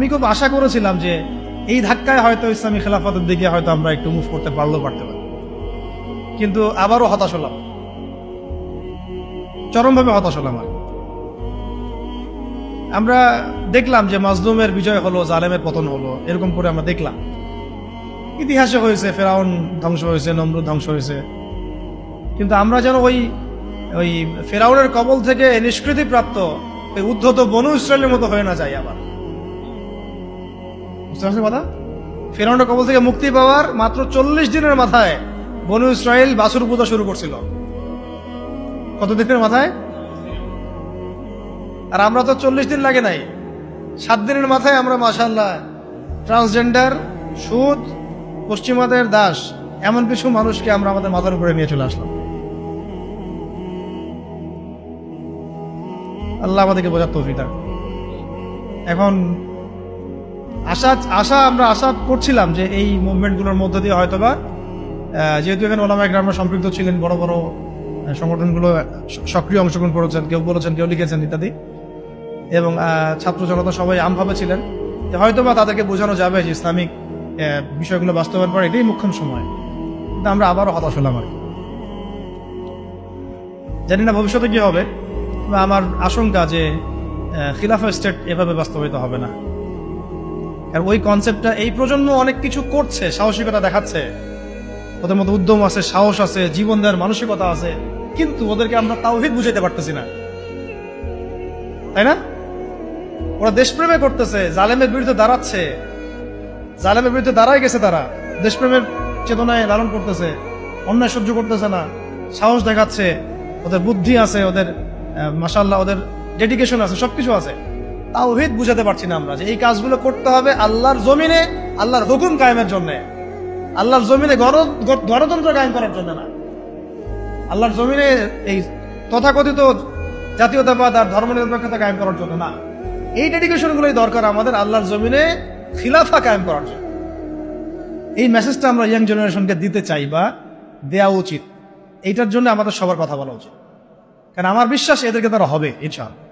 আমি খুব আশা করেছিলাম যে এই ধাক্কায় হয়তো ইসলামী খেলাফতের দিকে হয়তো আমরা একটু মুভ করতে পারতে পারি, কিন্তু আবারও হতাশ হলাম, চরমভাবে হতাশ হলাম। আমরা দেখলাম যে মাজলুমের বিজয় হলো, জালেমের পতন হলো, এরকম করে আমরা দেখলাম। ইতিহাসে হয়েছে, ফেরাউন ধ্বংস হয়েছে, নমরুদ ধ্বংস হয়েছে, কিন্তু আমরা যেন ওই ওই ফেরাউনের কবল থেকে নিষ্কৃতি প্রাপ্ত ওই উদ্ধত বনু ইসরায়েলের মতো হয়ে না যায় আবার। বুঝতে পারছেন কথা? ফেরাউনের কবল থেকে মুক্তি পাওয়ার মাত্র 40 দিনের মাথায় বনু ইসরায়েল বাছুর পূজা শুরু করছিল। কত দিনের মাথায়? আর আমরা তো 40 দিন লাগে নাই, 7 দিনের মাথায় আমরা মাশাআল্লাহ ট্রান্সজেন্ডার, সুদ, পশ্চিমাদের দাস, এমন কিছু মানুষকে আমরা আমাদের মাথার উপরে নিয়ে চলে আসলাম। আল্লাহ আমাদেরকে বোঝার তৌফিক দান। এখন আমরা আশা করছিলাম যে এই মুভমেন্টগুলোর মধ্য দিয়ে হয়তোবা, যেহেতু এখানে ওলামা একরামরা সম্পৃক্ত ছিলেন, বড় বড় সংগঠনগুলো সক্রিয় অংশগ্রহণ করেছেন, কেউ বলেছেন, কেউ লিখেছেন ইত্যাদি, এবং ছাত্র জনতা সবাই আমভাবে ছিলেন, যে হয়তোবা তাদেরকে বোঝানো যাবে যে ইসলামিক বিষয়গুলো বাস্তবায়ন করা এটাই মুখ্য সময়। কিন্তু আমরা আবারও হতাশ হলাম। আর জানি না ভবিষ্যতে কি হবে, আমার আশঙ্কা যে খিলাফা স্টেট এভাবে বাস্তবায়িত হবে না। আর ওই কনসেপ্টটা এই প্রজন্ম অনেক কিছু করছে, সাহসিকতা দেখাচ্ছে, ওদের মধ্যে উদ্যম আছে, সাহস আছে, জীবন দেওয়ার মানসিকতা আছে, কিন্তু ওদেরকে আমরা তাওহীদ বুঝাইতে পারতেছি না, তাই না? ওরা দেশপ্রেমে করতেছে, জালেমের বিরুদ্ধে দাঁড়াচ্ছে, জালেমের বিরুদ্ধে দাঁড়ায় গেছে, তারা দেশপ্রেমের চেতনায় লালন করতেছে, অন্যায় সহ্য করতেছে না, সাহস দেখাচ্ছে, ওদের বুদ্ধি আছে, ওদের মাশাআল্লাহ ওদের ডেডিকেশন আছে, সবকিছু আছে। তাওহীদ বুঝাতে পারছি না আমরা যে এই কাজগুলো করতে হবে আল্লাহর জমিনে, আল্লাহর হুকুম কায়েমের জন্য, আল্লাহর জমিনে গণতন্ত্র কায়েম করার জন্য না, আল্লাহর জমিনে এই তথাকথিত জাতীয়তাবাদ আর ধর্মনিরপেক্ষতা কায়েম করার জন্য না। এই ডেডিকেশনগুলোই দরকার আমাদের আল্লাহর জমিনে খিলাফা কায়েম করার জন্য। এই মেসেজটা আমরা ইয়াং জেনারেশনকে দিতে চাই বা দেওয়া উচিত। এইটার জন্য আমাদের সবার কথা বলা উচিত, কারণ আমার বিশ্বাস এদেরকে তারা হবে ইনশাআল্লাহ।